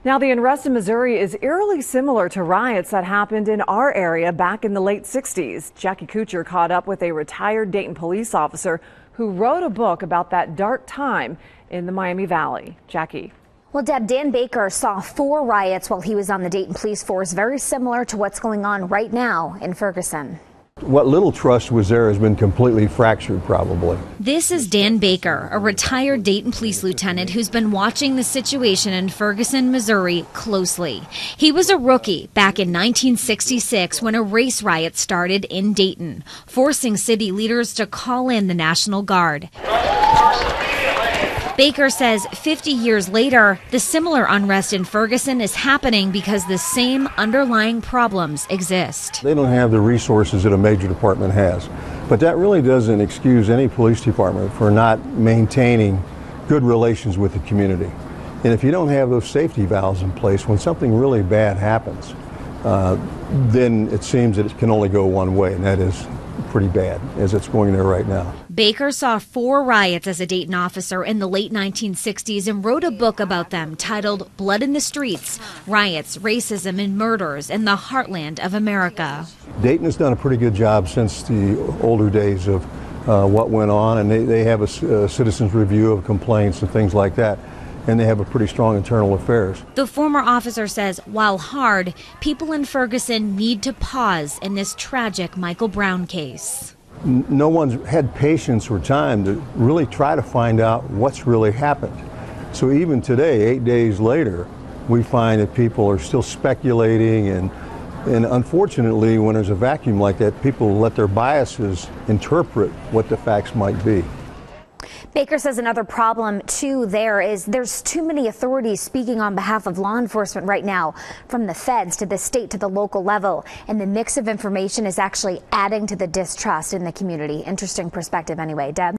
Now, the unrest in Missouri is eerily similar to riots that happened in our area back in the late 60s. Jackie Kuchar caught up with a retired Dayton police officer who wrote a book about that dark time in the Miami Valley. Jackie. Well, Deb, Dan Baker saw 4 riots while he was on the Dayton police force, very similar to what's going on right now in Ferguson. What little trust was there has been completely fractured, probably. This is Dan Baker, a retired Dayton Police Lieutenant who's been watching the situation in Ferguson, Missouri closely. He was a rookie back in 1966 when a race riot started in Dayton, forcing city leaders to call in the National Guard. Baker says 50 years later, the similar unrest in Ferguson is happening because the same underlying problems exist. They don't have the resources that a major department has. But that really doesn't excuse any police department for not maintaining good relations with the community. And if you don't have those safety valves in place, when something really bad happens, then it seems that it can only go one way, and that is pretty bad, as it's going there right now. Baker saw 4 riots as a Dayton officer in the late 1960s and wrote a book about them titled Blood in the Streets: Riots, Racism, and Murders in the Heartland of America. Dayton has done a pretty good job since the older days of what went on, and they have a citizens review of complaints and things like that. And they have a pretty strong internal affairs. The former officer says, while hard, people in Ferguson need to pause in this tragic Michael Brown case. No one's had patience or time to really try to find out what's really happened. So even today, 8 days later, we find that people are still speculating, and unfortunately, when there's a vacuum like that, people let their biases interpret what the facts might be. Baker says another problem, too, there's too many authorities speaking on behalf of law enforcement right now, from the feds to the state to the local level. And the mix of information is actually adding to the distrust in the community. Interesting perspective anyway. Deb?